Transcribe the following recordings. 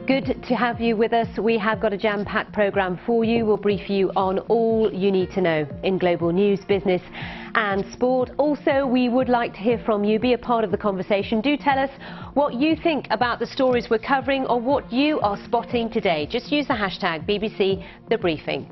Good to have you with us. We have got a jam-packed programme for you. We'll brief you on all you need to know in global news, business and sport. Also, we would like to hear from you. Be a part of the conversation. Do tell us what you think about the stories we're covering or what you are spotting today. Just use the hashtag BBC The Briefing.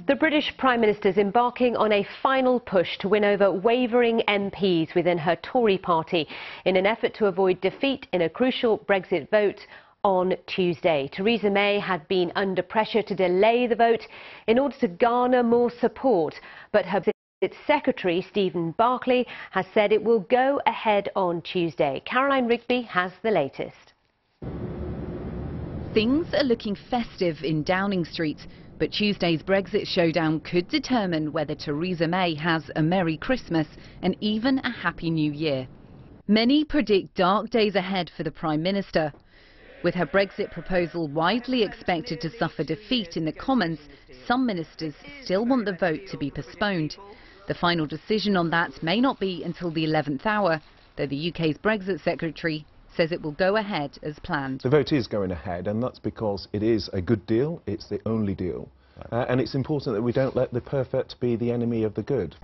The British Prime Minister is embarking on a final push to win over wavering MPs within her Tory party in an effort to avoid defeat in a crucial Brexit vote on Tuesday. Theresa May had been under pressure to delay the vote in order to garner more support, but her Secretary Stephen Barclay has said it will go ahead on Tuesday. Caroline Rigby has the latest. Things are looking festive in Downing Street, but Tuesday's Brexit showdown could determine whether Theresa May has a Merry Christmas and even a Happy New Year. Many predict dark days ahead for the Prime Minister. With her Brexit proposal widely expected to suffer defeat in the Commons, some ministers still want the vote to be postponed. The final decision on that may not be until the 11th hour, though the UK's Brexit Secretary says it will go ahead as planned. The vote is going ahead, and that's because it is a good deal. It's the only deal. And it's important that we don't let the perfect be the enemy of the good.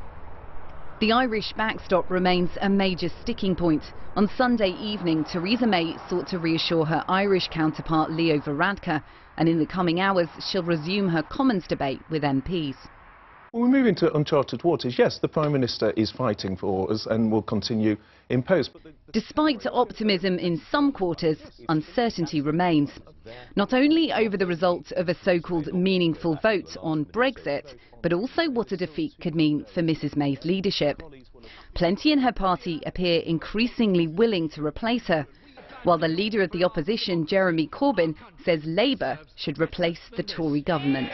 The Irish backstop remains a major sticking point. On Sunday evening, Theresa May sought to reassure her Irish counterpart Leo Varadkar, and in the coming hours she'll resume her Commons debate with MPs. When we move into uncharted waters, yes, the Prime Minister is fighting for us and will continue in post. Despite optimism in some quarters, uncertainty remains. Not only over the result of a so-called meaningful vote on Brexit, but also what a defeat could mean for Mrs May's leadership. Plenty in her party appear increasingly willing to replace her, while the leader of the opposition, Jeremy Corbyn, says Labour should replace the Tory government.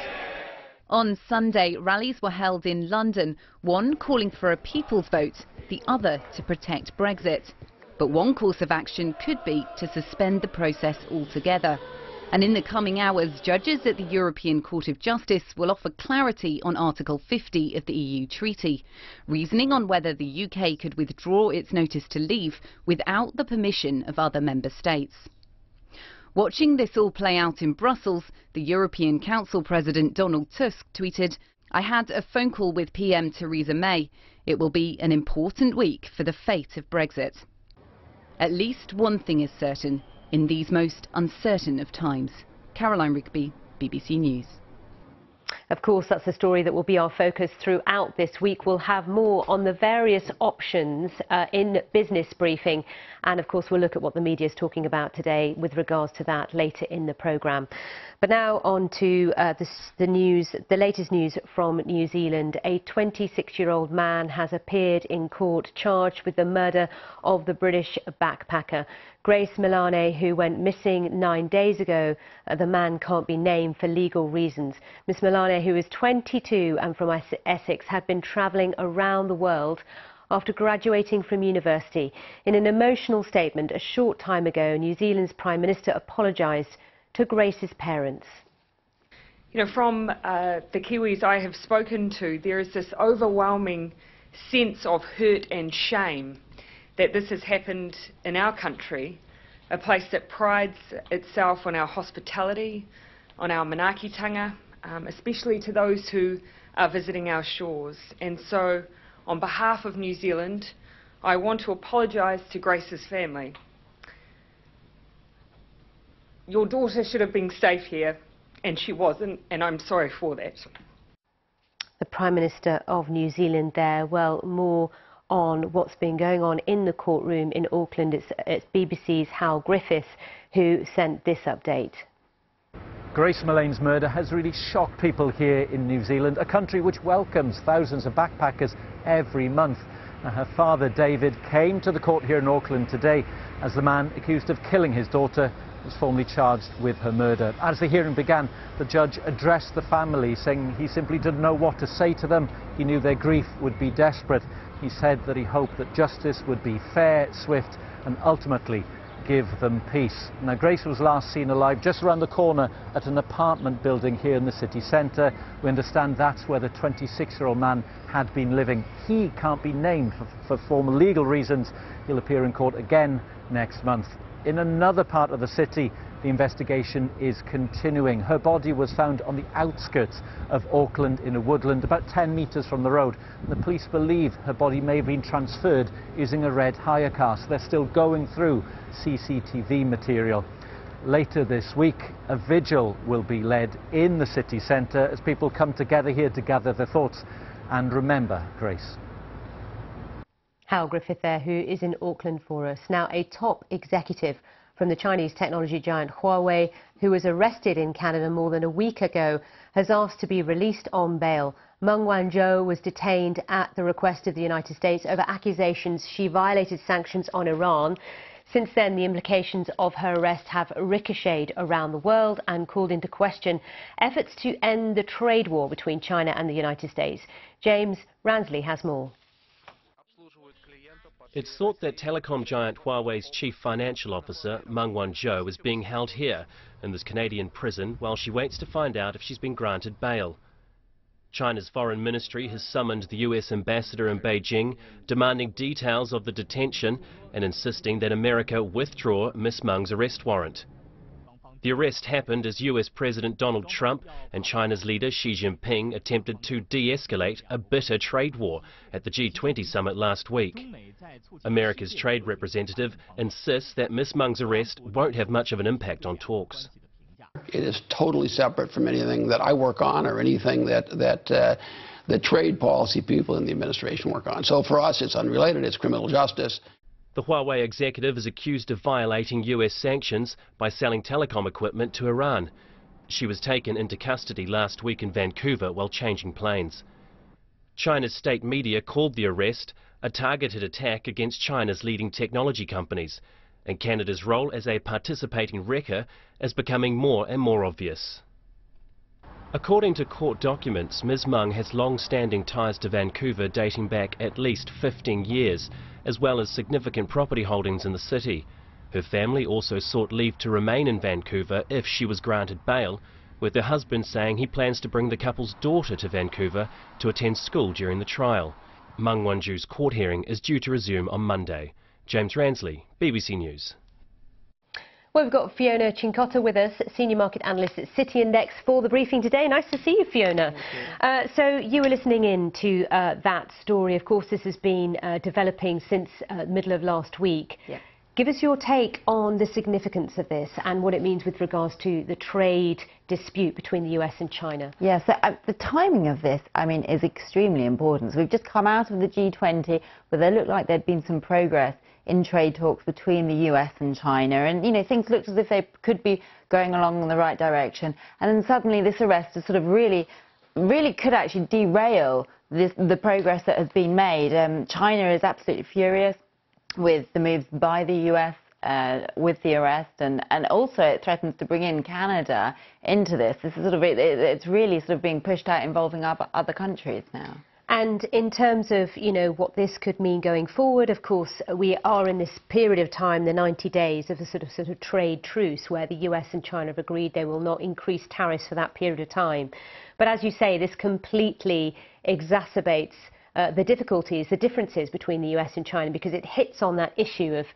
On Sunday, rallies were held in London, one calling for a people's vote, the other to protect Brexit. But one course of action could be to suspend the process altogether. And in the coming hours, judges at the European Court of Justice will offer clarity on Article 50 of the EU Treaty, reasoning on whether the UK could withdraw its notice to leave without the permission of other member states. Watching this all play out in Brussels, the European Council President Donald Tusk tweeted, "I had a phone call with PM Theresa May. It will be an important week for the fate of Brexit." At least one thing is certain in these most uncertain of times. Caroline Rigby, BBC News. Of course, that's a story that will be our focus throughout this week. We'll have more on the various options in Business Briefing. And of course, we'll look at what the media is talking about today with regards to that later in the programme. But now on to the latest news from New Zealand. A 26-year-old man has appeared in court charged with the murder of the British backpacker. Grace Milane, who went missing 9 days ago. The man can't be named for legal reasons. Miss Milane, who is 22 and from Essex, had been travelling around the world after graduating from university. In an emotional statement a short time ago, New Zealand's Prime Minister apologised to Grace's parents. You know, from the Kiwis I have spoken to, there is this overwhelming sense of hurt and shame that this has happened in our country, a place that prides itself on our hospitality, on our manaakitanga, especially to those who are visiting our shores. And so, on behalf of New Zealand, I want to apologise to Grace's family. Your daughter should have been safe here, and she wasn't, and I'm sorry for that. The Prime Minister of New Zealand there. Well, more on what's been going on in the courtroom in Auckland. It's BBC's Hal Griffiths who sent this update. Grace Milane's murder has really shocked people here in New Zealand, a country which welcomes thousands of backpackers every month. Now, her father, David, came to the court here in Auckland today as the man accused of killing his daughter was formally charged with her murder. As the hearing began, the judge addressed the family, saying he simply didn't know what to say to them. He knew their grief would be desperate. He said that he hoped that justice would be fair, swift and ultimately give them peace. Now, Grace was last seen alive just around the corner at an apartment building here in the city centre. We understand that's where the 26-year-old man had been living. He can't be named for formal legal reasons. He'll appear in court again next month. In another part of the city, the investigation is continuing. Her body was found on the outskirts of Auckland in a woodland about 10 metres from the road. And the police believe her body may have been transferred using a red hire car. So they're still going through CCTV material. Later this week, a vigil will be led in the city centre as people come together here to gather their thoughts and remember Grace. Hal Griffith there, who is in Auckland for us. Now, a top executive from the Chinese technology giant Huawei, who was arrested in Canada more than a week ago, has asked to be released on bail. Meng Wanzhou was detained at the request of the United States over accusations she violated sanctions on Iran. Since then, the implications of her arrest have ricocheted around the world and called into question efforts to end the trade war between China and the United States. James Ransley has more. It's thought that telecom giant Huawei's chief financial officer, Meng Wanzhou, is being held here in this Canadian prison while she waits to find out if she's been granted bail. China's foreign ministry has summoned the US ambassador in Beijing, demanding details of the detention and insisting that America withdraw Ms. Meng's arrest warrant. The arrest happened as US President Donald Trump and China's leader Xi Jinping attempted to de-escalate a bitter trade war at the G20 summit last week. America's trade representative insists that Ms. Meng's arrest won't have much of an impact on talks. It is totally separate from anything that I work on or anything that the trade policy people in the administration work on. So for us, it's unrelated. It's criminal justice. The Huawei executive is accused of violating US sanctions by selling telecom equipment to Iran. She was taken into custody last week in Vancouver while changing planes. China's state media called the arrest a targeted attack against China's leading technology companies, and Canada's role as a participating wrecker is becoming more and more obvious. According to court documents, Ms. Meng has long-standing ties to Vancouver dating back at least 15 years, as well as significant property holdings in the city. Her family also sought leave to remain in Vancouver if she was granted bail, with her husband saying he plans to bring the couple's daughter to Vancouver to attend school during the trial. Meng Wanzhou's court hearing is due to resume on Monday. James Ransley, BBC News. Well, we've got Fiona Cincotta with us, Senior Market Analyst at City Index, for the briefing today. Nice to see you, Fiona. So you were listening in to that story. Of course, this has been developing since the middle of last week. Yeah. Give us your take on the significance of this and what it means with regards to the trade dispute between the US and China. Yeah, so the timing of this, I mean, is extremely important. So we've just come out of the G20 where there looked like there'd been some progress in trade talks between the US and China, and you know, things looked as if they could be going along in the right direction, and then suddenly this arrest is sort of really could actually derail the progress that has been made. China is absolutely furious with the moves by the US with the arrest, and also it threatens to bring in Canada into this. This is sort of it's really sort of being pushed out, involving other countries now. And in terms of, you know, what this could mean going forward, of course, we are in this period of time, the 90 days of a sort of trade truce, where the US and China have agreed they will not increase tariffs for that period of time. But as you say, this completely exacerbates the difficulties, the differences between the US and China, because it hits on that issue of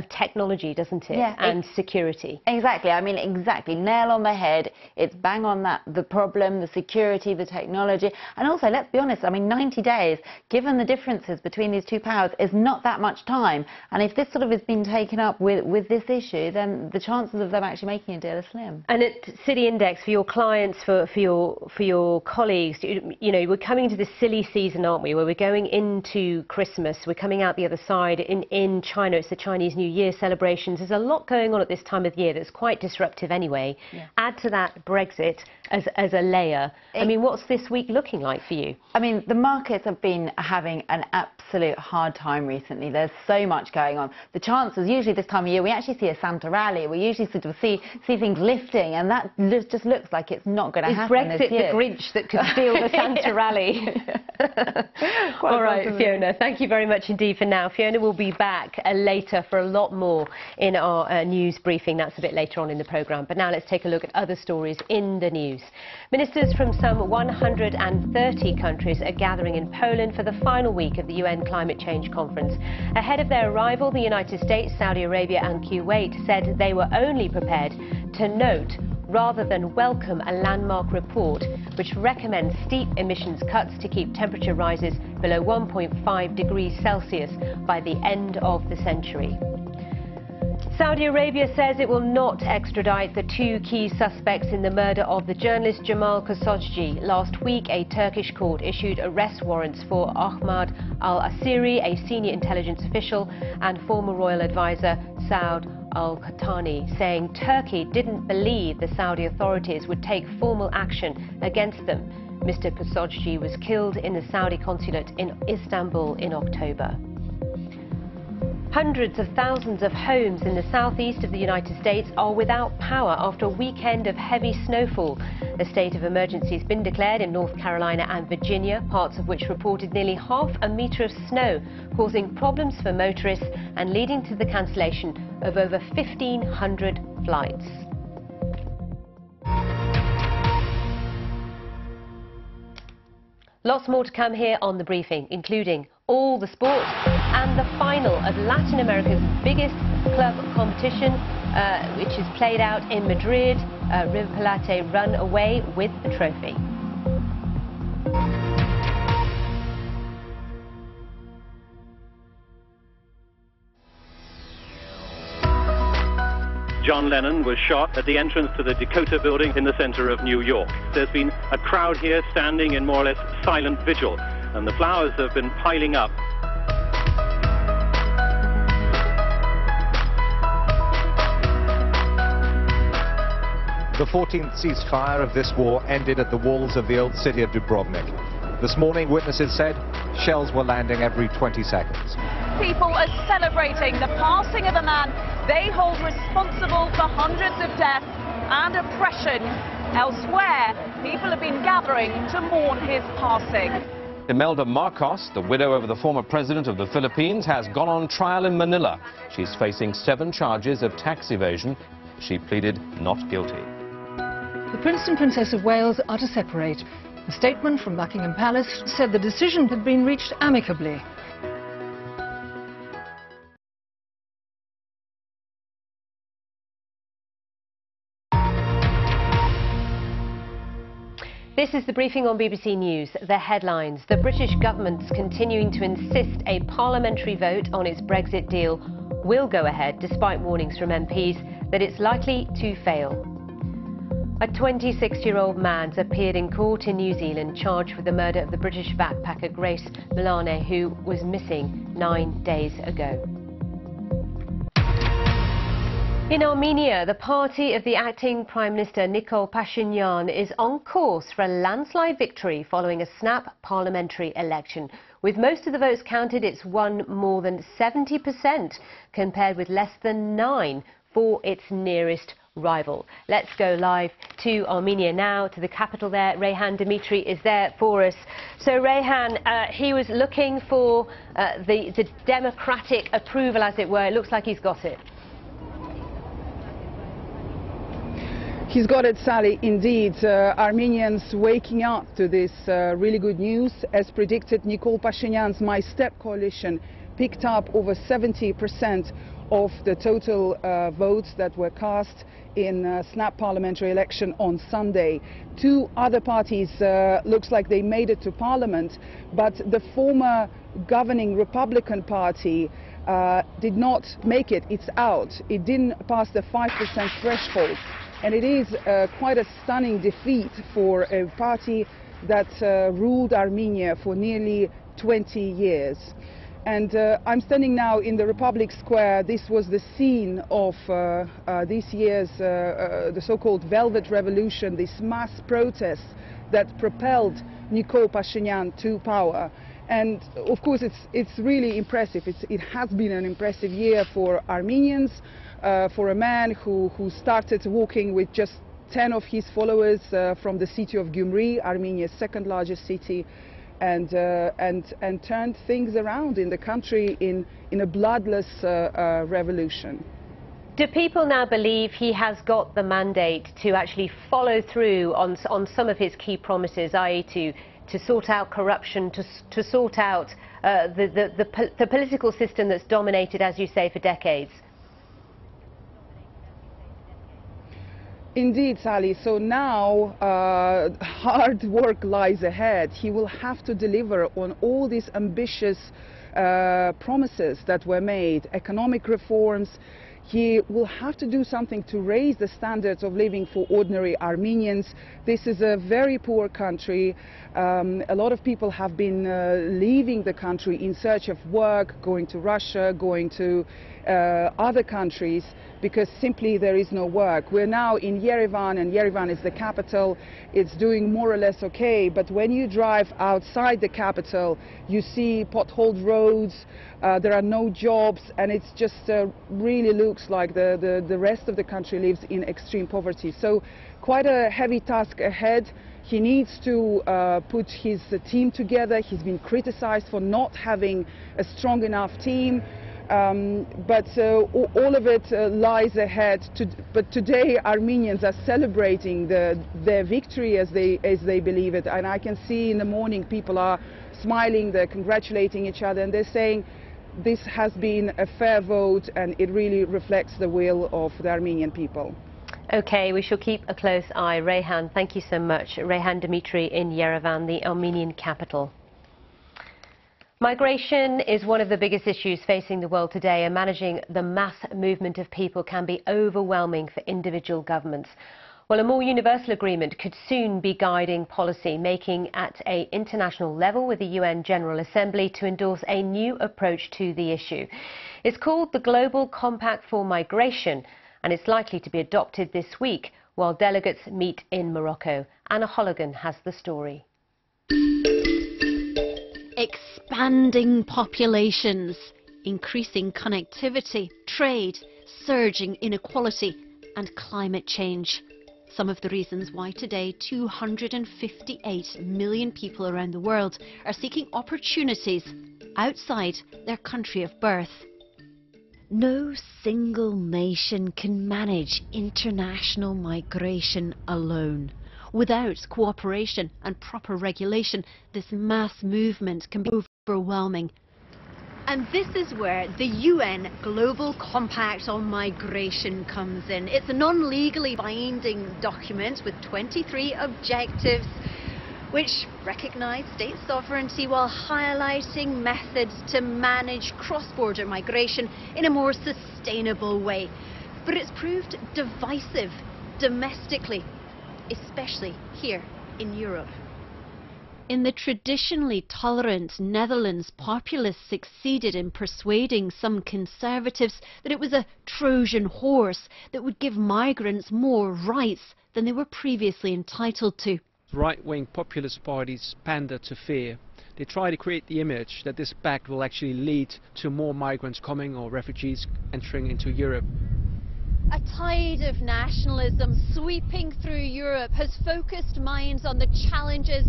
technology, doesn't it? Yeah, and security. Exactly. I mean, exactly. Nail on the head. It's bang on that, the problem, the security, the technology. And also, let's be honest, I mean, 90 days, given the differences between these two powers, is not that much time. And if this sort of has been taken up with this issue, then the chances of them actually making a deal are slim. And at City Index, for your clients, for your colleagues, you know, we're coming into this silly season, aren't we, where we're going into Christmas, we're coming out the other side. In China, it's the Chinese New Year celebrations. There's a lot going on at this time of year that's quite disruptive anyway. Yeah. Add to that Brexit as a layer. I mean, what's this week looking like for you? I mean, the markets have been having an absolute hard time recently. There's so much going on. The chances, usually this time of year, we actually see a Santa rally. We usually sort of see things lifting, and that just looks like it's not going to happen this year. Is Brexit the Grinch that could steal the Santa rally? All right, Fiona, thank you very much indeed for now. Fiona will be back later for a lot more in our news briefing. That's a bit later on in the programme. But now let's take a look at other stories in the news. Ministers from some 130 countries are gathering in Poland for the final week of the UN Climate Change Conference. Ahead of their arrival, the United States, Saudi Arabia and Kuwait said they were only prepared to note rather than welcome a landmark report which recommends steep emissions cuts to keep temperature rises below 1.5 degrees Celsius by the end of the century. Saudi Arabia says it will not extradite the two key suspects in the murder of the journalist Jamal Khashoggi. Last week, a Turkish court issued arrest warrants for Ahmad al-Asiri, a senior intelligence official, and former royal advisor Saud al-Qahtani, saying Turkey didn't believe the Saudi authorities would take formal action against them. Mr. Khashoggi was killed in the Saudi consulate in Istanbul in October. Hundreds of thousands of homes in the southeast of the United States are without power after a weekend of heavy snowfall. A state of emergency has been declared in North Carolina and Virginia, parts of which reported nearly half a metre of snow, causing problems for motorists and leading to the cancellation of over 1,500 flights. Lots more to come here on the briefing, including all the sports and the final of Latin America's biggest club competition, which is played out in Madrid. River Plate run away with the trophy. John Lennon was shot at the entrance to the Dakota building in the center of New York. There's been a crowd here standing in more or less silent vigil, and the flowers have been piling up. The 14th ceasefire of this war ended at the walls of the old city of Dubrovnik. This morning, witnesses said shells were landing every 20 seconds. People are celebrating the passing of a man they hold responsible for hundreds of deaths and oppression. Elsewhere, people have been gathering to mourn his passing. Imelda Marcos, the widow of the former president of the Philippines, has gone on trial in Manila. She's facing 7 charges of tax evasion. She pleaded not guilty. The Prince and Princess of Wales are to separate. A statement from Buckingham Palace said the decision had been reached amicably. This is the briefing on BBC News. The headlines. The British government's continuing to insist a parliamentary vote on its Brexit deal will go ahead despite warnings from MPs that it's likely to fail. A 26-year-old man's appeared in court in New Zealand charged with the murder of the British backpacker Grace Milane, who was missing 9 days ago. In Armenia, the party of the acting Prime Minister Nikol Pashinyan is on course for a landslide victory following a snap parliamentary election. With most of the votes counted, it's won more than 70%, compared with less than 9% for its nearest rival. Let's go live to Armenia now, to the capital there. Reyhan Dimitri is there for us. So Reyhan, he was looking for the democratic approval, as it were. It looks like he's got it. He's got it, Sally. Indeed, Armenians waking up to this really good news. As predicted, Nikol Pashinyan's My Step coalition picked up over 70% of the total votes that were cast in snap parliamentary election on Sunday. 2 other parties looks like they made it to parliament, but the former governing Republican Party did not make it. It's out. It didn't pass the 5% threshold. And it is quite a stunning defeat for a party that ruled Armenia for nearly 20 years. And I'm standing now in the Republic Square. This was the scene of this year's the so-called Velvet Revolution, this mass protest that propelled Nikol Pashinyan to power. And of course, it's really impressive. It has been an impressive year for Armenians, for a man who started walking with just 10 of his followers from the city of Gyumri, Armenia's second largest city. and turned things around in the country in a bloodless revolution. Do people now believe he has got the mandate to actually follow through on some of his key promises, i.e. to sort out corruption, to sort out the political system that's dominated, as you say, for decades? Indeed, Sally. So now hard work lies ahead. He will have to deliver on all these ambitious promises that were made, economic reforms. He will have to do something to raise the standards of living for ordinary Armenians. This is a very poor country. A lot of people have been leaving the country in search of work, going to Russia, going to other countries, because simply there is no work. We're now in Yerevan, and Yerevan is the capital. It's doing more or less okay, but when you drive outside the capital, you see potholed roads, there are no jobs, and it's just really looks like the rest of the country lives in extreme poverty. So quite a heavy task ahead. He needs to put his team together. He's been criticized for not having a strong enough team. But all of it lies ahead. But today Armenians are celebrating their victory as they believe it. And I can see in the morning people are smiling, they're congratulating each other, and they're saying this has been a fair vote and it really reflects the will of the Armenian people. OK, we shall keep a close eye. Reyhan, thank you so much. Reyhan Dimitri in Yerevan, the Armenian capital. Migration is one of the biggest issues facing the world today, and managing the mass movement of people can be overwhelming for individual governments. Well, a more universal agreement could soon be guiding policy making at an international level, with the UN General Assembly to endorse a new approach to the issue. It's called the Global Compact for Migration, and it's likely to be adopted this week while delegates meet in Morocco. Anna Holligan has the story. Expanding populations, increasing connectivity, trade, surging inequality and climate change. Some of the reasons why today 258 million people around the world are seeking opportunities outside their country of birth. No single nation can manage international migration alone. Without cooperation and proper regulation, this mass movement can be overwhelming. And this is where the UN Global Compact on Migration comes in. It's a non-legally binding document with 23 objectives which recognise state sovereignty while highlighting methods to manage cross-border migration in a more sustainable way. But it's proved divisive domestically, especially here in Europe. In the traditionally tolerant Netherlands, populists succeeded in persuading some conservatives that it was a Trojan horse that would give migrants more rights than they were previously entitled to. Right-wing populist parties pander to fear. They try to create the image that this pact will actually lead to more migrants coming or refugees entering into Europe. A tide of nationalism sweeping through Europe has focused minds on the challenges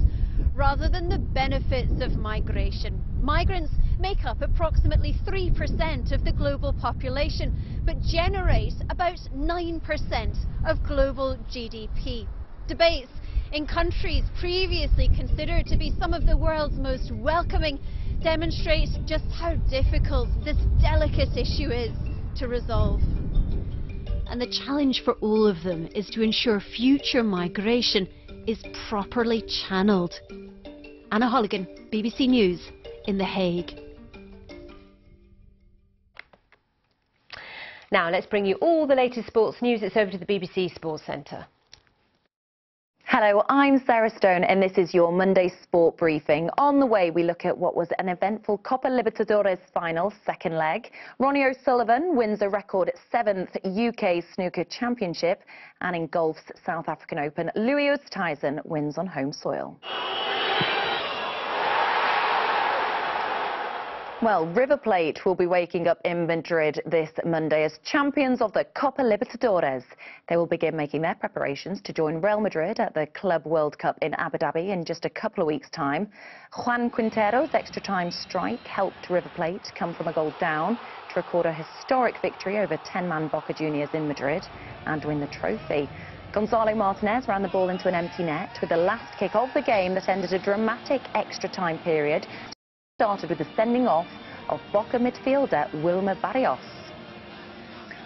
rather than the benefits of migration. Migrants make up approximately 3% of the global population, but generate about 9% of global GDP. Debates in countries previously considered to be some of the world's most welcoming demonstrate just how difficult this delicate issue is to resolve. And the challenge for all of them is to ensure future migration is properly channeled. Anna Holligan, BBC News in The Hague. Now let's bring you all the latest sports news. It's over to the BBC Sports Centre. Hello, I'm Sarah Stone and this is your Monday Sport Briefing. On the way, we look at what was an eventful Copa Libertadores final, second leg. Ronnie O'Sullivan wins a record 7th UK Snooker Championship. And in golf's South African Open, Louis Oosthuizen wins on home soil. Well, River Plate will be waking up in Madrid this Monday as champions of the Copa Libertadores. They will begin making their preparations to join Real Madrid at the Club World Cup in Abu Dhabi in just a couple of weeks' time. Juan Quintero's extra-time strike helped River Plate come from a goal down to record a historic victory over 10-man Boca Juniors in Madrid and win the trophy. Gonzalo Martinez ran the ball into an empty net with the last kick of the game that ended a dramatic extra-time period. Started with the sending off of Boca midfielder Wilmer Barrios.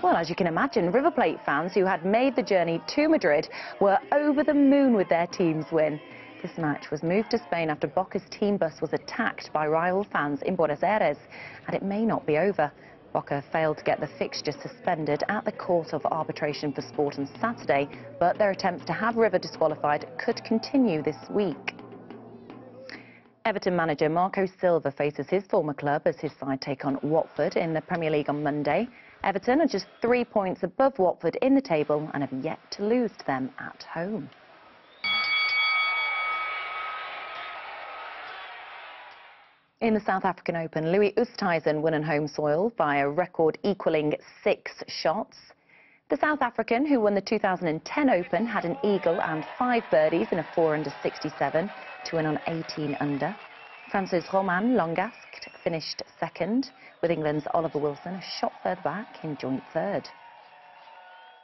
Well, as you can imagine, River Plate fans who had made the journey to Madrid were over the moon with their team's win. This match was moved to Spain after Boca's team bus was attacked by rival fans in Buenos Aires, and it may not be over. Boca failed to get the fixture suspended at the Court of Arbitration for Sport on Saturday, but their attempts to have River disqualified could continue this week. Everton manager Marco Silva faces his former club as his side take on Watford in the Premier League on Monday. Everton are just 3 points above Watford in the table and have yet to lose to them at home. In the South African Open, Louis Oosthuizen won on home soil by a record equalling 6 shots. The South African, who won the 2010 Open, had an eagle and 5 birdies in a 4-under 67 to win on 18 under. France's Romain Langasque finished second, with England's Oliver Wilson a shot further back in joint third.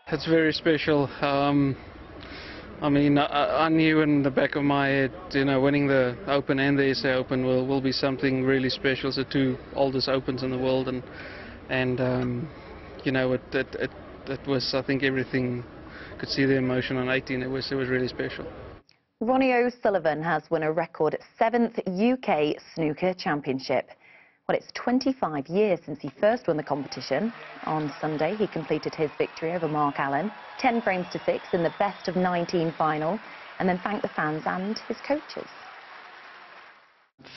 It's very special. I mean, I knew in the back of my head, you know, winning the Open and the SA Open will be something really special. It's the 2 oldest Opens in the world, and you know, it was, I think, everything. Could see the emotion on 18. It was really special. Ronnie O'Sullivan has won a record 7th UK Snooker Championship. Well, it's 25 years since he first won the competition. On Sunday, he completed his victory over Mark Allen, 10 frames to 6 in the best of 19 final, and then thanked the fans and his coaches.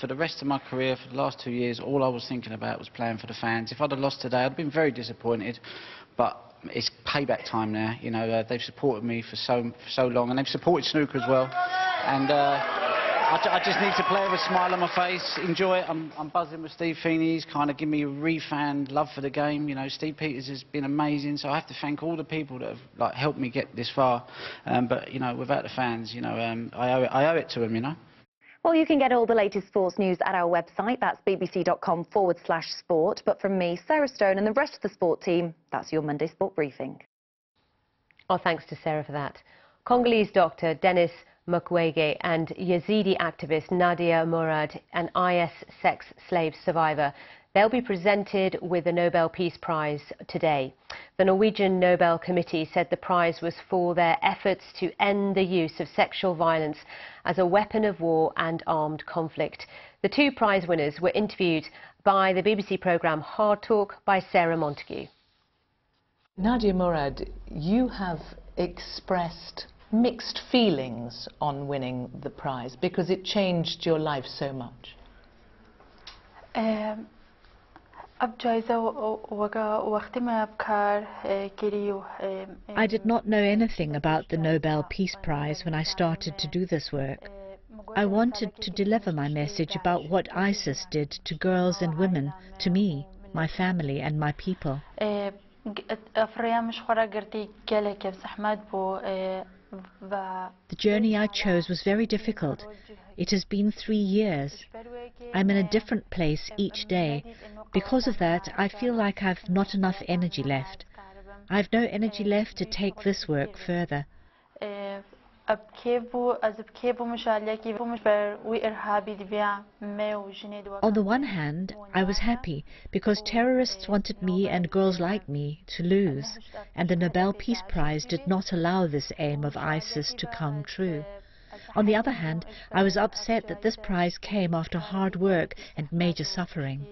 For the rest of my career, for the last 2 years, all I was thinking about was playing for the fans. If I'd have lost today, I'd been very disappointed, but it's payback time now. You know, they've supported me for so long, and they've supported snooker as well. And I just need to play with a smile on my face, enjoy it. I'm buzzing with Steve Feeney. He's kind of given me a refound love for the game. You know, Steve Peters has been amazing, so I have to thank all the people that have helped me get this far. But you know, without the fans, you know, I owe it to them. You know. Well, you can get all the latest sports news at our website. That's bbc.com/sport. But from me, Sarah Stone, and the rest of the sport team, that's your Monday Sport Briefing. Oh, thanks to Sarah for that. Congolese doctor Denis Mukwege and Yazidi activist Nadia Murad, an IS sex slave survivor. They'll be presented with the Nobel Peace Prize today. The Norwegian Nobel Committee said the prize was for their efforts to end the use of sexual violence as a weapon of war and armed conflict. The 2 prize winners were interviewed by the BBC programme Hard Talk by Sarah Montague. Nadia Murad, you have expressed mixed feelings on winning the prize because it changed your life so much. I did not know anything about the Nobel Peace Prize when I started to do this work. I wanted to deliver my message about what ISIS did to girls and women, to me, my family and my people. The journey I chose was very difficult. It has been 3 years. I'm in a different place each day. Because of that, I feel like I've not enough energy left. I've no energy left to take this work further. On the one hand, I was happy because terrorists wanted me and girls like me to lose, and the Nobel Peace Prize did not allow this aim of ISIS to come true. On the other hand, I was upset that this prize came after hard work and major suffering.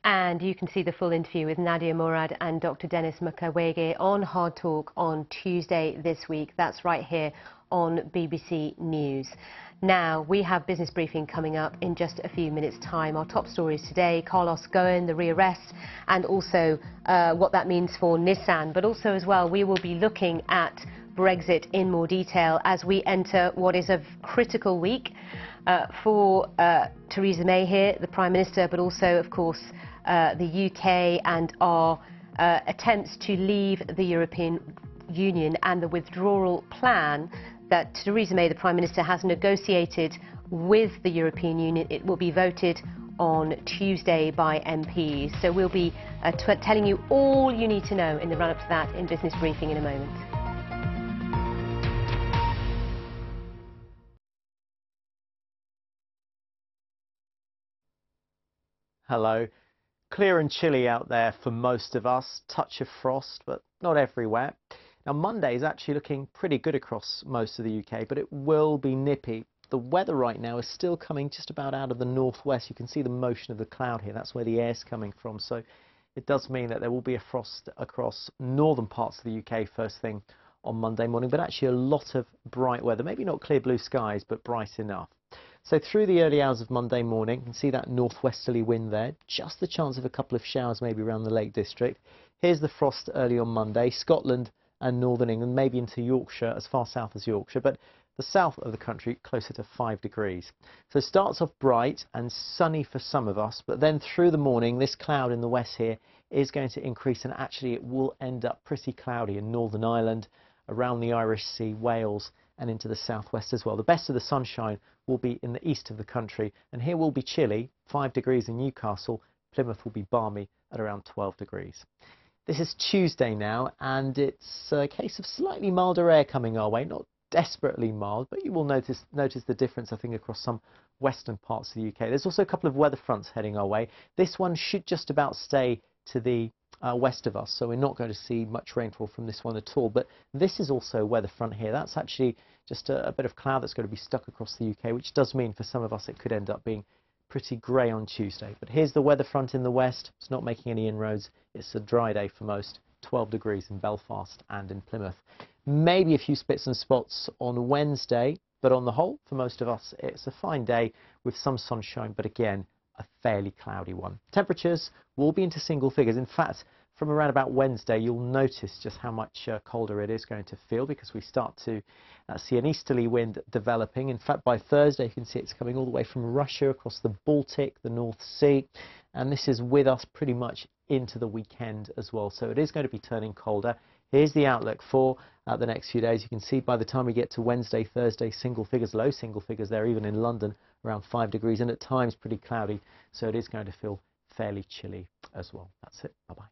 And you can see the full interview with Nadia Murad and Dr. Denis Mukwege on Hard Talk on Tuesday this week. That's right here on BBC News. Now, we have Business Briefing coming up in just a few minutes' time. Our top stories today, Carlos Ghosn, the rearrest, and also what that means for Nissan. But also as well, we will be looking at Brexit in more detail as we enter what is a critical week for Theresa May here, the Prime Minister, but also, of course, the UK and our attempts to leave the European Union and the withdrawal plan that Theresa May, the Prime Minister, has negotiated with the European Union. It will be voted on Tuesday by MPs. So we'll be telling you all you need to know in the run-up to that in Business Briefing in a moment. Hello. Clear and chilly out there for most of us. Touch of frost, but not everywhere. Now, Monday is actually looking pretty good across most of the UK, but it will be nippy. The weather right now is still coming just about out of the northwest. You can see the motion of the cloud here. That's where the air's coming from. So it does mean that there will be a frost across northern parts of the UK first thing on Monday morning, but actually a lot of bright weather. Maybe not clear blue skies, but bright enough. So through the early hours of Monday morning, you can see that northwesterly wind there. Just the chance of a couple of showers maybe around the Lake District. Here's the frost early on Monday. Scotland and northern England, maybe into Yorkshire, as far south as Yorkshire, but the south of the country closer to 5 degrees. So it starts off bright and sunny for some of us, but then through the morning, this cloud in the west here is going to increase, and actually it will end up pretty cloudy in Northern Ireland, around the Irish Sea, Wales, and into the southwest as well. The best of the sunshine will be in the east of the country, and here will be chilly, 5 degrees in Newcastle. Plymouth will be balmy at around 12 degrees. This is Tuesday now, and it's a case of slightly milder air coming our way, not desperately mild, but you will notice the difference, I think, across some western parts of the UK. There's also a couple of weather fronts heading our way. This one should just about stay to the west of us, so we're not going to see much rainfall from this one at all. But this is also a weather front here. That's actually just a bit of cloud that's going to be stuck across the UK, which does mean for some of us it could end up being pretty grey on Tuesday. But here's the weather front in the west. It's not making any inroads. It's a dry day for most. 12 degrees in Belfast and in Plymouth. Maybe a few spits and spots on Wednesday, but on the whole, for most of us, it's a fine day with some sunshine, but again, a fairly cloudy one. Temperatures will be into single figures. In fact, from around about Wednesday, you'll notice just how much colder it is going to feel, because we start to see an easterly wind developing. In fact, by Thursday, you can see it's coming all the way from Russia across the Baltic, the North Sea, and this is with us pretty much into the weekend as well. So it is going to be turning colder. Here's the outlook for the next few days. You can see by the time we get to Wednesday, Thursday, single figures, low single figures there, even in London, around 5 degrees, and at times pretty cloudy. So it is going to feel fairly chilly as well. That's it. Bye-bye.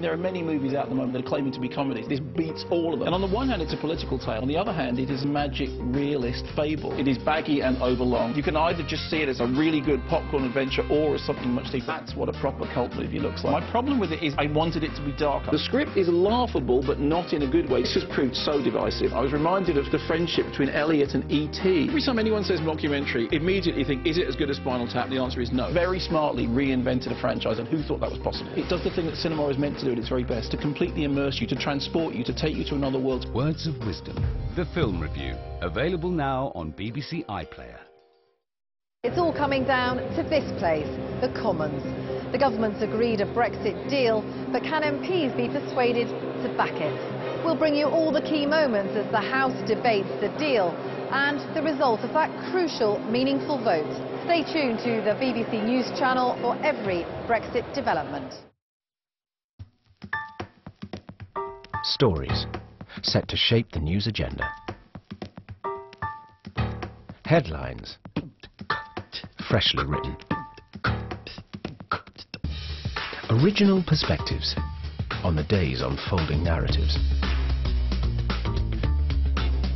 There are many movies out at the moment that are claiming to be comedies. This beats all of them. And on the one hand, it's a political tale. On the other hand, it is a magic realist fable. It is baggy and overlong. You can either just see it as a really good popcorn adventure or as something much deeper. That's what a proper cult movie looks like. My problem with it is I wanted it to be darker. The script is laughable, but not in a good way. It's just proved so divisive. I was reminded of the friendship between Elliot and E.T. Every time anyone says mockumentary, immediately think, is it as good as Spinal Tap? The answer is no. Very smartly reinvented a franchise, and who thought that was possible? It does the thing that cinema is meant to do at its very best, to completely immerse you, to transport you, to take you to another world. Words of Wisdom, the film review, available now on BBC iPlayer. It's all coming down to this place, the Commons. The government's agreed a Brexit deal, but can MPs be persuaded to back it? We'll bring you all the key moments as the House debates the deal and the result of that crucial, meaningful vote. Stay tuned to the BBC News channel for every Brexit development. Stories set to shape the news agenda. Headlines freshly written. Original perspectives on the day's unfolding narratives.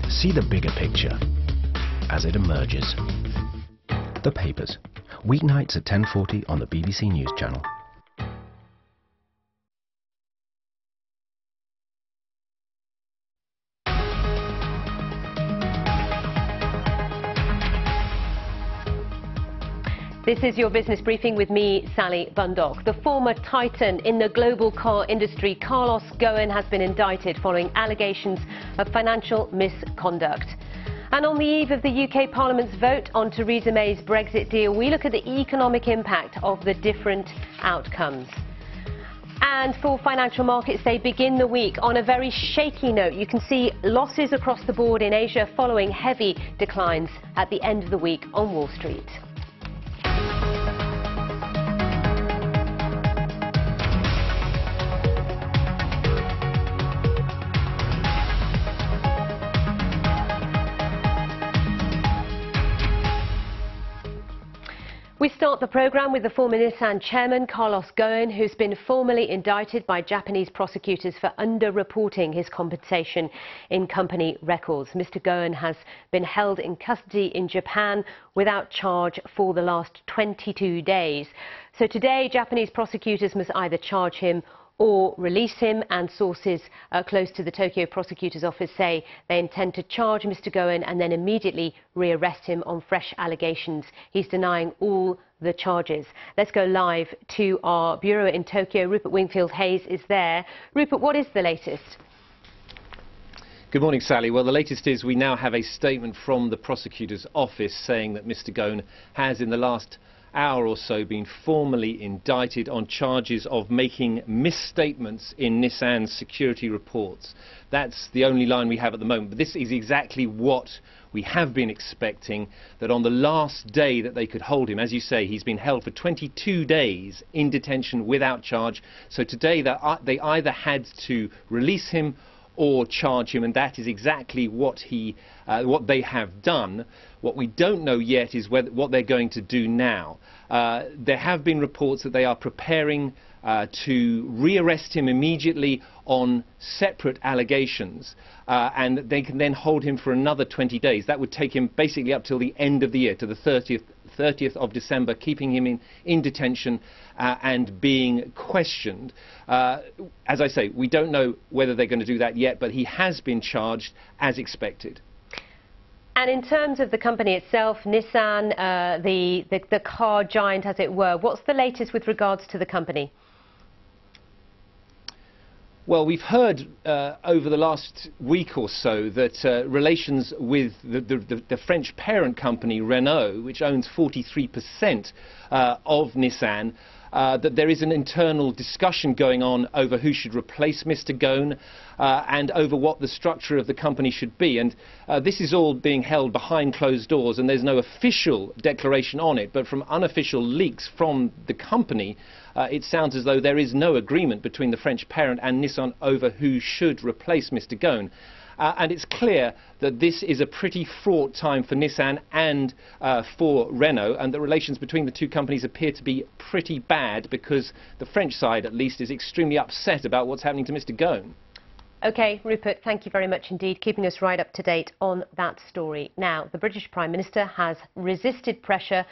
See the bigger picture as it emerges. The Papers, weeknights at 10:40 on the BBC News channel. This is your business briefing with me, Sally Bundock. The former titan in the global car industry, Carlos Ghosn, has been indicted following allegations of financial misconduct. And on the eve of the UK Parliament's vote on Theresa May's Brexit deal, we look at the economic impact of the different outcomes. And for financial markets, they begin the week on a very shaky note. You can see losses across the board in Asia following heavy declines at the end of the week on Wall Street. We start the programme with the former Nissan chairman, Carlos Ghosn, who's been formally indicted by Japanese prosecutors for underreporting his compensation in company records. Mr. Ghosn has been held in custody in Japan without charge for the last 22 days. So today, Japanese prosecutors must either charge him or release him, and sources close to the Tokyo prosecutor's office say they intend to charge Mr. Ghosn and then immediately rearrest him on fresh allegations. He's denying all the charges. Let's go live to our bureau in Tokyo. Rupert Wingfield-Hayes is there. Rupert, what is the latest? Good morning, Sally. Well, the latest is we now have a statement from the prosecutor's office saying that Mr. Ghosn has, in the last hour or so, been formally indicted on charges of making misstatements in Nissan's security reports. That's the only line we have at the moment, but this is exactly what we have been expecting, that on the last day that they could hold him, as you say, he's been held for 22 days in detention without charge. So today they either had to release him or charge him, and that is exactly what they have done. What we don't know yet is what they're going to do now. There have been reports that they are preparing to rearrest him immediately on separate allegations, and they can then hold him for another 20 days. That would take him basically up till the end of the year, to the 30th of December, keeping him in detention and being questioned. As I say, we don't know whether they're going to do that yet, but he has been charged as expected. And in terms of the company itself, Nissan, the car giant, as it were, what's the latest with regards to the company? Well, we've heard over the last week or so that relations with the French parent company Renault, which owns 43% of Nissan, that there is an internal discussion going on over who should replace Mr. Ghosn and over what the structure of the company should be. And this is all being held behind closed doors, and there's no official declaration on it. But from unofficial leaks from the company, it sounds as though there is no agreement between the French parent and Nissan over who should replace Mr. Ghosn. And it's clear that this is a pretty fraught time for Nissan and for Renault, and the relations between the two companies appear to be pretty bad, because the French side, at least, is extremely upset about what's happening to Mr. Ghosn. OK, Rupert, thank you very much indeed, keeping us right up to date on that story. Now, the British Prime Minister has resisted pressure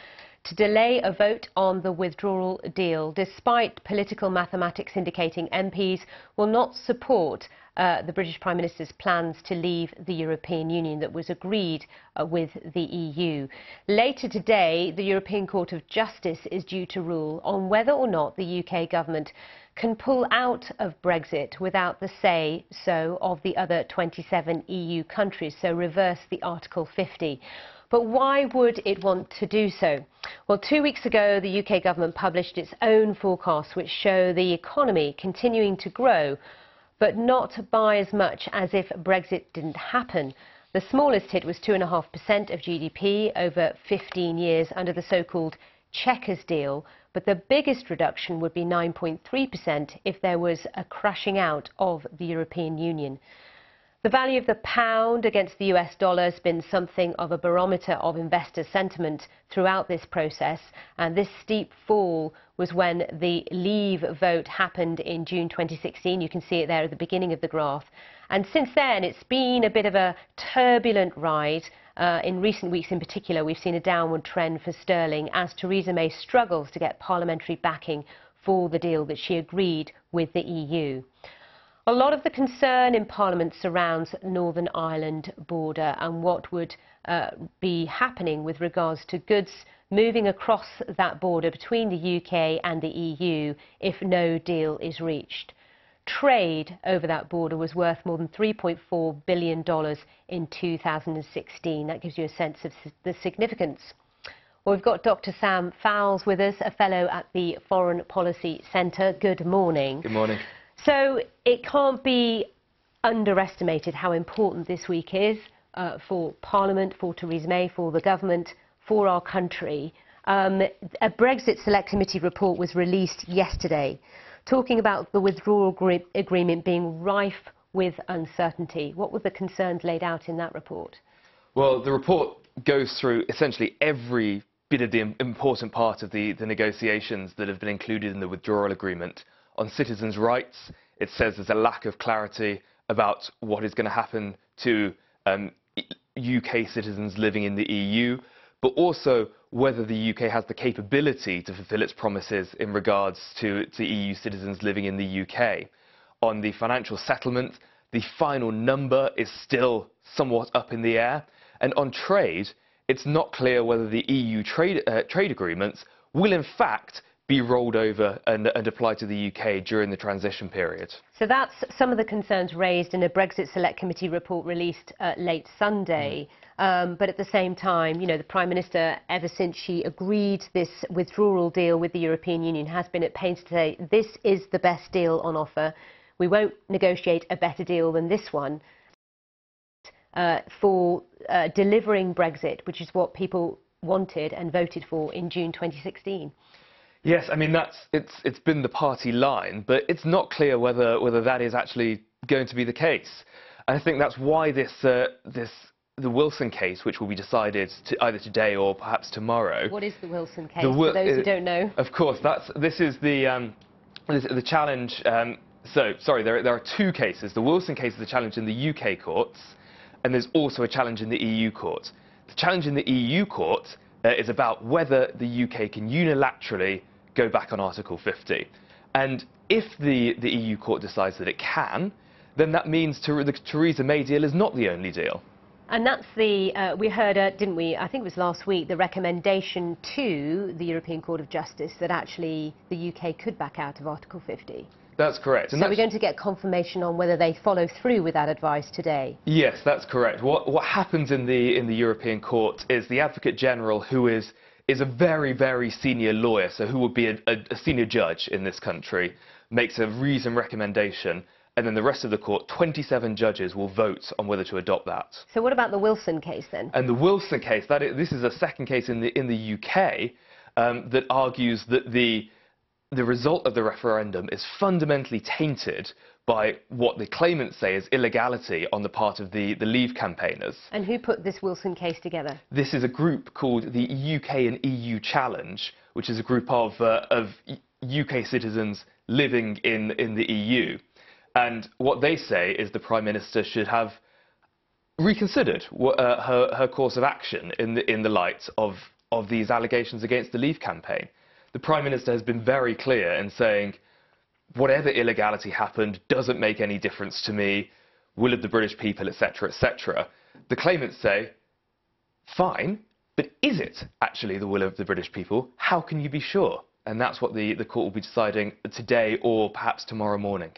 to delay a vote on the withdrawal deal, despite political mathematics indicating MPs will not support the British Prime Minister's plans to leave the European Union that was agreed with the EU. Later today, the European Court of Justice is due to rule on whether or not the UK government can pull out of Brexit without the say-so of the other 27 EU countries, so reverse the Article 50. But why would it want to do so? Well, 2 weeks ago, the UK government published its own forecasts, which show the economy continuing to grow, but not by as much as if Brexit didn't happen. The smallest hit was 2.5% of GDP over 15 years under the so-called Chequers deal, but the biggest reduction would be 9.3% if there was a crashing out of the European Union. The value of the pound against the US dollar has been something of a barometer of investor sentiment throughout this process, and this steep fall was when the Leave vote happened in June 2016. You can see it there at the beginning of the graph. And since then, it's been a bit of a turbulent ride. In recent weeks in particular, we've seen a downward trend for sterling as Theresa May struggles to get parliamentary backing for the deal that she agreed with the EU. A lot of the concern in Parliament surrounds Northern Ireland border and what would be happening with regards to goods moving across that border between the UK and the EU if no deal is reached. Trade over that border was worth more than $3.4 billion in 2016. That gives you a sense of the significance. Well, we've got Dr. Sam Fowles with us, a fellow at the Foreign Policy Centre. Good morning. Good morning. So it can't be underestimated how important this week is for Parliament, for Theresa May, for the government, for our country. A Brexit Select Committee report was released yesterday, talking about the withdrawal agreement being rife with uncertainty. What were the concerns laid out in that report? Well, the report goes through essentially every bit of the important part of the negotiations that have been included in the withdrawal agreement. On citizens' rights, it says there's a lack of clarity about what is going to happen to UK citizens living in the EU, but also whether the UK has the capability to fulfil its promises in regards to EU citizens living in the UK. On the financial settlement, the final number is still somewhat up in the air. And on trade, it's not clear whether the EU trade agreements will in fact be rolled over and applied to the UK during the transition period. So that's some of the concerns raised in a Brexit Select Committee report released late Sunday. But at the same time, you know, the Prime Minister, ever since she agreed this withdrawal deal with the European Union, has been at pains to say this is the best deal on offer. We won't negotiate a better deal than this one. For delivering Brexit, which is what people wanted and voted for in June 2016. Yes, I mean, it's been the party line, but it's not clear whether that is actually going to be the case. And I think that's why the Wilson case, which will be decided either today or perhaps tomorrow. What is the Wilson case, for those who don't know? Of course, this is the challenge. There are two cases. The Wilson case is a challenge in the UK courts, and there's also a challenge in the EU court. The challenge in the EU court is about whether the UK can unilaterally go back on Article 50. And if the EU court decides that it can, then that means the Theresa May deal is not the only deal. And that's we heard, didn't we, I think it was last week, the recommendation to the European Court of Justice that actually the UK could back out of Article 50. That's correct. And so we're going to get confirmation on whether they follow through with that advice today. Yes, that's correct. What happens in the European Court is the Advocate General, who is a very, very senior lawyer, so who would be a senior judge in this country, makes a reasoned recommendation, and then the rest of the court, 27 judges, will vote on whether to adopt that. So what about the Wilson case then? And the Wilson case, this is a second case in the UK that argues that the result of the referendum is fundamentally tainted by what the claimants say is illegality on the part of the Leave campaigners. And who put this Wilson case together? This is a group called the UK and EU Challenge, which is a group of UK citizens living in the EU. And what they say is the Prime Minister should have reconsidered her course of action in the light of these allegations against the Leave campaign. The Prime Minister has been very clear in saying, whatever illegality happened doesn't make any difference to me, will of the British people, etc., etc. The claimants say, fine, but is it actually the will of the British people? How can you be sure? And that's what the court will be deciding today or perhaps tomorrow morning.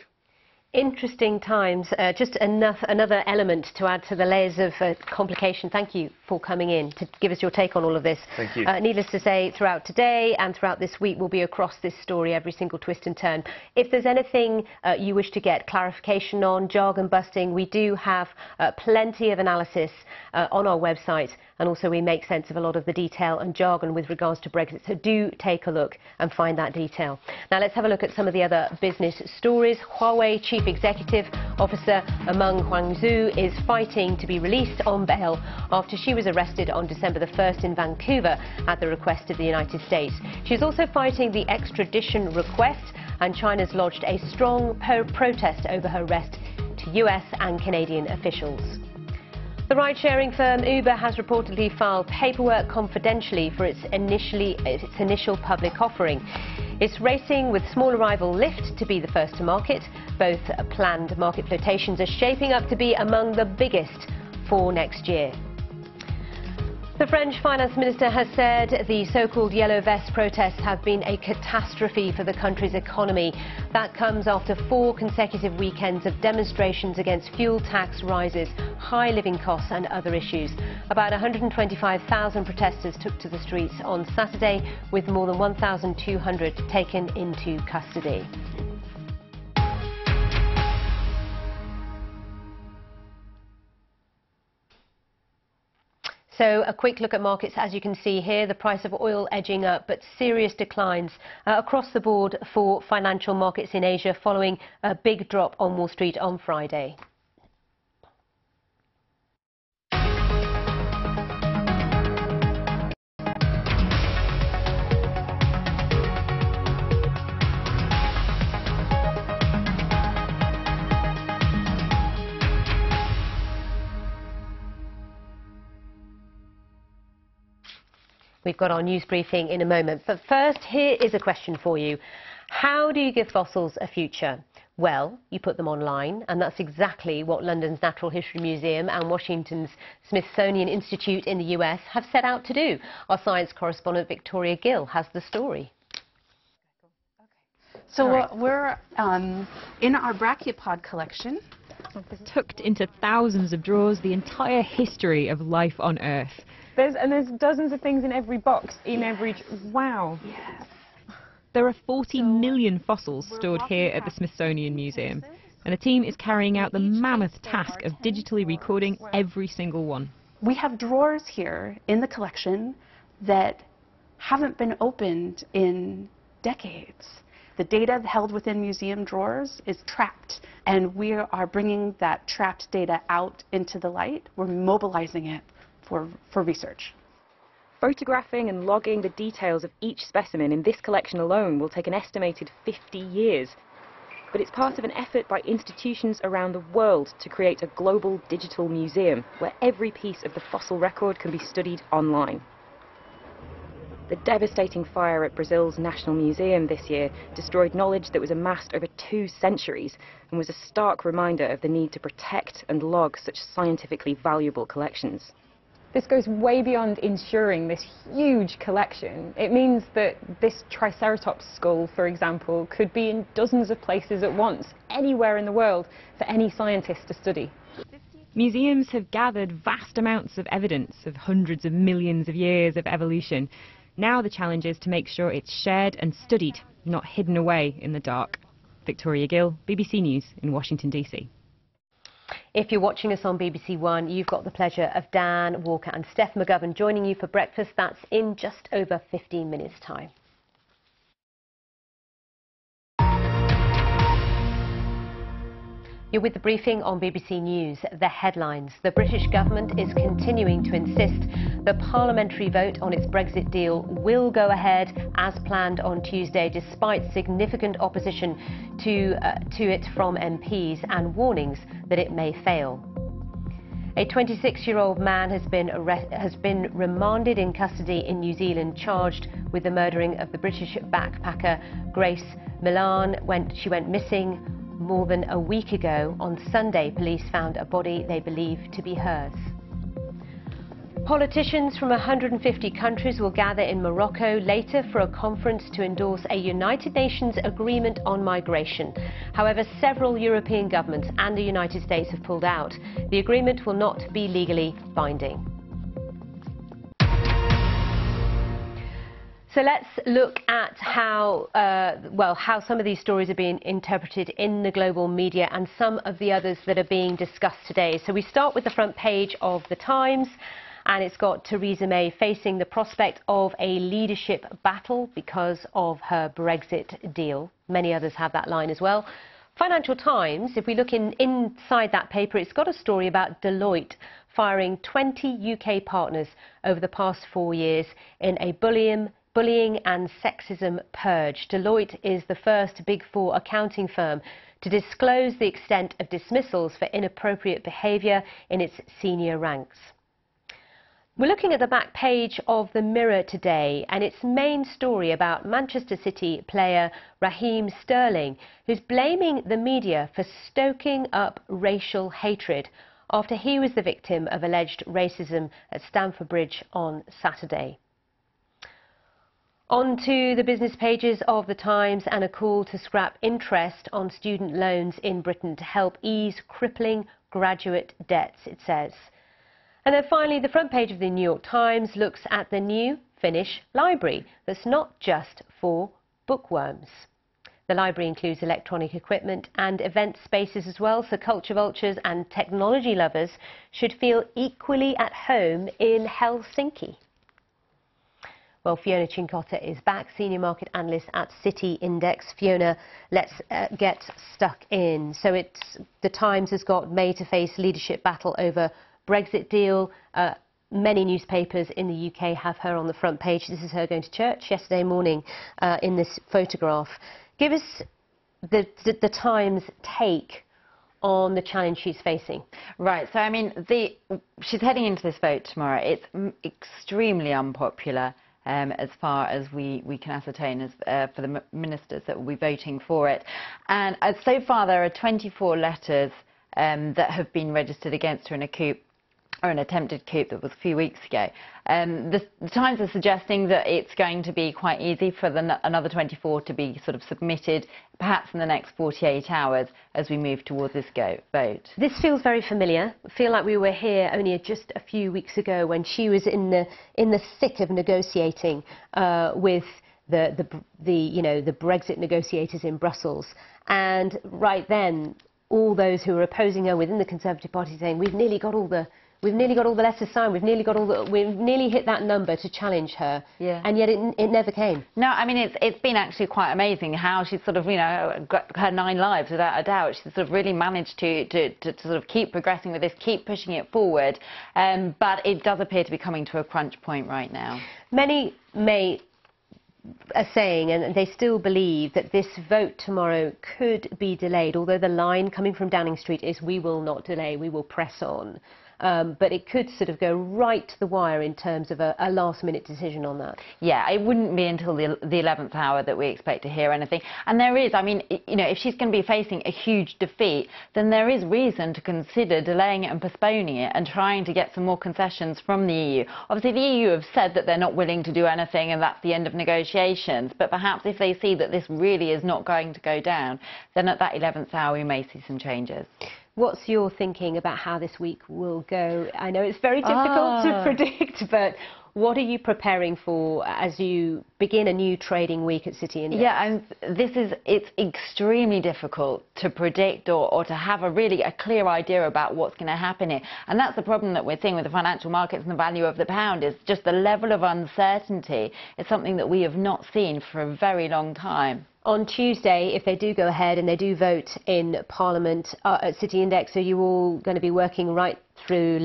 Interesting times. Just another element to add to the layers of complication. Thank you for coming in to give us your take on all of this. Thank you. Needless to say, throughout today and throughout this week, we'll be across this story, every single twist and turn. If there's anything you wish to get clarification on, jargon busting, we do have plenty of analysis on our website, and also we make sense of a lot of the detail and jargon with regards to Brexit. So do take a look and find that detail. Now let's have a look at some of the other business stories. Huawei Chief Executive Officer Meng Wanzhou is fighting to be released on bail after she was arrested on December the 1st in Vancouver at the request of the United States. She's also fighting the extradition request, and China's lodged a strong protest over her arrest to US and Canadian officials. The ride-sharing firm Uber has reportedly filed paperwork confidentially for its initial public offering. It's racing with small rival Lyft to be the first to market. Both planned market flotations are shaping up to be among the biggest for next year. The French finance minister has said the so-called yellow vest protests have been a catastrophe for the country's economy. That comes after 4 consecutive weekends of demonstrations against fuel tax rises, high living costs and other issues. About 125,000 protesters took to the streets on Saturday, with more than 1,200 taken into custody. So a quick look at markets. As you can see here, the price of oil edging up, but serious declines across the board for financial markets in Asia following a big drop on Wall Street on Friday. We've got our news briefing in a moment, but first, here is a question for you. How do you give fossils a future? Well, you put them online, and that's exactly what London's Natural History Museum and Washington's Smithsonian Institute in the US have set out to do. Our science correspondent Victoria Gill has the story. So we're in our brachiopod collection. Tucked into thousands of drawers, the entire history of life on Earth. There's dozens of things in every box, in every... Wow. Yes. There are 40 million fossils stored here at the Smithsonian Museum, and the team is carrying out the mammoth task of digitally recording every single one. We have drawers here in the collection that haven't been opened in decades. The data held within museum drawers is trapped, and we are bringing that trapped data out into the light. We're mobilizing it for research. Photographing and logging the details of each specimen in this collection alone will take an estimated 50 years. But it's part of an effort by institutions around the world to create a global digital museum where every piece of the fossil record can be studied online. The devastating fire at Brazil's National Museum this year destroyed knowledge that was amassed over 2 centuries and was a stark reminder of the need to protect and log such scientifically valuable collections. This goes way beyond ensuring this huge collection. It means that this Triceratops skull, for example, could be in dozens of places at once, anywhere in the world, for any scientist to study. Museums have gathered vast amounts of evidence of hundreds of millions of years of evolution. Now the challenge is to make sure it's shared and studied, not hidden away in the dark. Victoria Gill, BBC News in Washington, DC. If you're watching us on BBC One, you've got the pleasure of Dan Walker and Steph McGovern joining you for breakfast. That's in just over 15 minutes' time. You're with the briefing on BBC News. The headlines. The British government is continuing to insist the parliamentary vote on its Brexit deal will go ahead as planned on Tuesday, despite significant opposition to it from MPs and warnings that it may fail. A 26-year-old man has been remanded in custody in New Zealand, charged with the murdering of the British backpacker Grace Milan when she went missing more than a week ago. On Sunday, police found a body they believe to be hers. Politicians from 150 countries will gather in Morocco later for a conference to endorse a United Nations agreement on migration. However, several European governments and the United States have pulled out. The agreement will not be legally binding. So let's look at how some of these stories are being interpreted in the global media and some of the others that are being discussed today. So we start with the front page of The Times, and it's got Theresa May facing the prospect of a leadership battle because of her Brexit deal. Many others have that line as well. Financial Times, if we look inside that paper, it's got a story about Deloitte firing 20 UK partners over the past 4 years in a bullying and sexism purge. Deloitte is the first Big Four accounting firm to disclose the extent of dismissals for inappropriate behaviour in its senior ranks. We're looking at the back page of the Mirror today, and its main story about Manchester City player Raheem Sterling, who's blaming the media for stoking up racial hatred after he was the victim of alleged racism at Stamford Bridge on Saturday. On to the business pages of The Times and a call to scrap interest on student loans in Britain to help ease crippling graduate debts, it says. And then finally, the front page of the New York Times looks at the new Finnish library that's not just for bookworms. The library includes electronic equipment and event spaces as well, so culture vultures and technology lovers should feel equally at home in Helsinki. Well, Fiona Cincotta is back, senior market analyst at City Index. Fiona, let's get stuck in. So the Times has got May to face leadership battle over Brexit deal. Many newspapers in the UK have her on the front page. This is her going to church yesterday morning in this photograph. Give us the Times' take on the challenge she's facing. Right, so I mean, she's heading into this vote tomorrow. It's extremely unpopular. As far as we can ascertain for the ministers that will be voting for it. And so far there are 24 letters that have been registered against her in a coup, or an attempted coup that was a few weeks ago. The Times are suggesting that it's going to be quite easy for another 24 to be sort of submitted, perhaps in the next 48 hours as we move towards this vote. This feels very familiar. I feel like we were here only just a few weeks ago when she was in the thick of negotiating with the Brexit negotiators in Brussels, and right then all those who were opposing her within the Conservative Party saying we've nearly got all the letters signed, we've nearly hit that number to challenge her, and yet it never came. No, I mean, it's been actually quite amazing how she's sort of, got her 9 lives without a doubt. She's sort of really managed to sort of keep progressing with this, keep pushing it forward, but it does appear to be coming to a crunch point right now. Many are saying, and they still believe, that this vote tomorrow could be delayed, although the line coming from Downing Street is we will not delay, we will press on. But it could sort of go right to the wire in terms of a last-minute decision on that. Yeah, it wouldn't be until the 11th hour that we expect to hear anything. And there is, I mean, if she's going to be facing a huge defeat, then there is reason to consider delaying it and postponing it and trying to get some more concessions from the EU. Obviously, the EU have said that they're not willing to do anything and that's the end of negotiations. But perhaps if they see that this really is not going to go down, then at that 11th hour we may see some changes. What's your thinking about how this week will go? I know it's very difficult to predict, but what are you preparing for as you begin a new trading week at City Index? Yeah, and it's extremely difficult to predict or to have a clear idea about what's going to happen here. And that's the problem that we're seeing with the financial markets and the value of the pound, is just the level of uncertainty is something that we have not seen for a very long time. On Tuesday, if they do go ahead and they do vote in Parliament at City Index, are you all going to be working right through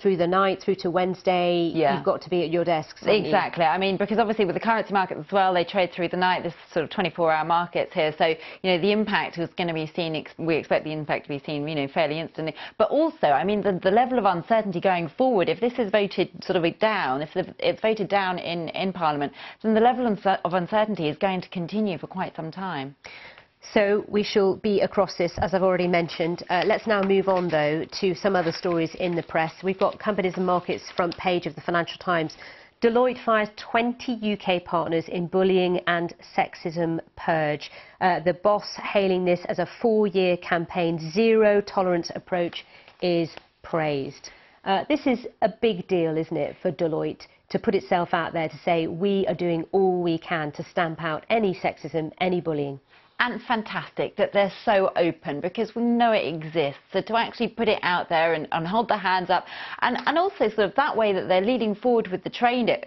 through the night, through to Wednesday? Yeah. You've got to be at your desks. Exactly. I mean, because obviously with the currency markets as well, they trade through the night. There's sort of 24-hour markets here, so the impact is going to be seen. We expect the impact to be seen, fairly instantly. But also, I mean, the level of uncertainty going forward. If this is voted sort of down, if it's voted down in Parliament, then the level of uncertainty is going to continue for quite some time. So we shall be across this, as I've already mentioned. Let's now move on, though, to some other stories in the press. We've got Companies and Markets front page of the Financial Times. Deloitte fires 20 UK partners in bullying and sexism purge. The boss hailing this as a 4-year campaign. Zero tolerance approach is praised. This is a big deal, isn't it, for Deloitte to put itself out there to say we are doing all we can to stamp out any sexism, any bullying. And fantastic that they're so open, because we know it exists. So to actually put it out there and hold their hands up, and also sort of that way that they're leading forward with the training,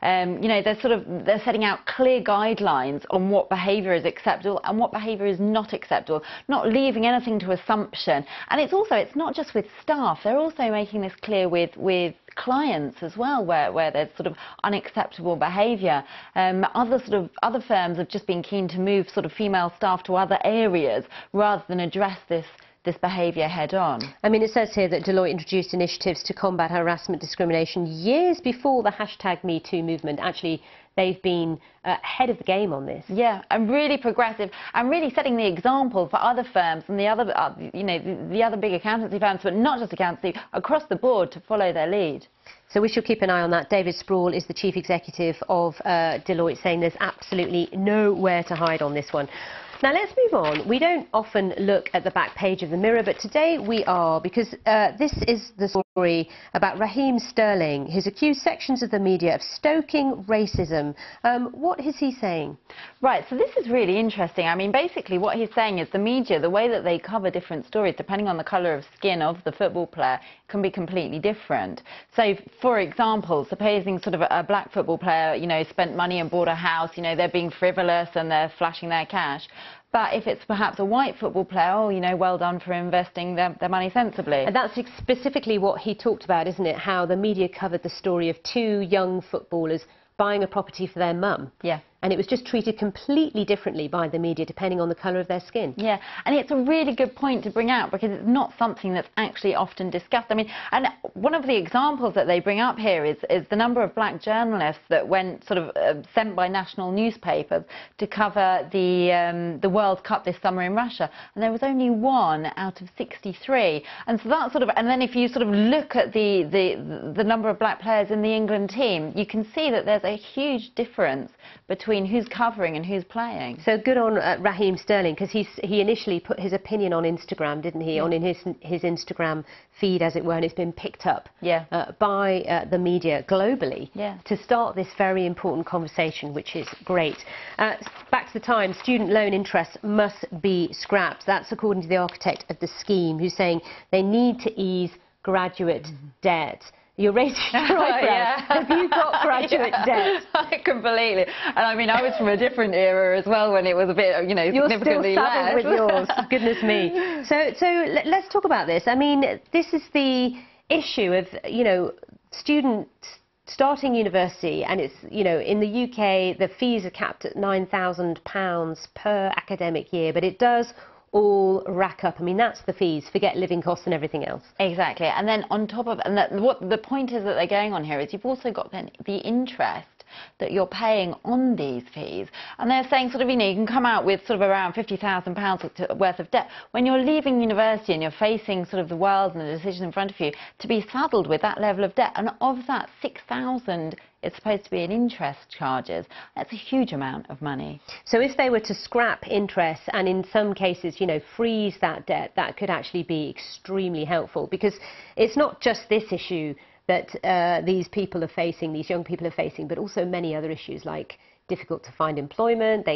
they're setting out clear guidelines on what behaviour is acceptable and what behaviour is not acceptable, not leaving anything to assumption. And it's not just with staff, they're also making this clear with clients as well, where there's sort of unacceptable behaviour. Other firms have just been keen to move sort of female staff to other areas rather than address this this behaviour head on. I mean, it says here that Deloitte introduced initiatives to combat harassment discrimination years before the #MeToo movement. Actually, they've been ahead of the game on this. Yeah, and really progressive, and really setting the example for other firms and the other, the other big accountancy firms, but not just accountancy, across the board to follow their lead. So we shall keep an eye on that. David Sproul is the chief executive of Deloitte, saying there's absolutely nowhere to hide on this one. Now let's move on. We don't often look at the back page of the Mirror, but today we are, because this is the story about Raheem Sterling, who's accused sections of the media of stoking racism. What is he saying? Right, so this is really interesting. I mean, basically what he's saying is the media, the way that they cover different stories, depending on the colour of skin of the football player, can be completely different. So, for example, supposing sort of a black football player, spent money and bought a house, they're being frivolous and they're flashing their cash. But if it's perhaps a white football player, well done for investing their money sensibly. And that's specifically what he talked about, isn't it? How the media covered the story of two young footballers buying a property for their mum. Yeah. And it was just treated completely differently by the media, depending on the colour of their skin. Yeah, and it's a really good point to bring out, because it's not something that's actually often discussed. I mean, and one of the examples that they bring up here is the number of black journalists that went sort of sent by national newspapers to cover the World Cup this summer in Russia, and there was only 1 out of 63. And so that sort of, and then if you sort of look at the number of black players in the England team, you can see that there's a huge difference between who's covering and who's playing. So good on Raheem Sterling, because he initially put his opinion on Instagram, didn't he? Yeah. On his Instagram feed, as it were, and it's been picked up by the media globally to start this very important conversation, which is great. Back to the Times, student loan interest must be scrapped. That's according to the architect of the scheme, who's saying they need to ease graduate debt. You're raising your eyebrows. Have you got graduate debt? Completely. And I mean, I was from a different era as well, when it was a bit, significantly less. You're still saddled with yours. Goodness me. So let's talk about this. I mean, this is the issue of, students starting university, and it's, in the UK, the fees are capped at £9,000 per academic year, but it does all rack up. I mean, that's the fees. Forget living costs and everything else. Exactly. And then on top of, what the point is that they're going on here is you've also got then the interest that you're paying on these fees. And they're saying sort of, you can come out with sort of around £50,000 worth of debt when you're leaving university and you're facing sort of the world and the decisions in front of you, to be saddled with that level of debt. And of that, 6,000 is supposed to be in interest charges. That's a huge amount of money. So if they were to scrap interest and in some cases, freeze that debt, that could actually be extremely helpful, because it's not just this issue that these people are facing, these young people are facing, but also many other issues like difficult to find employment. They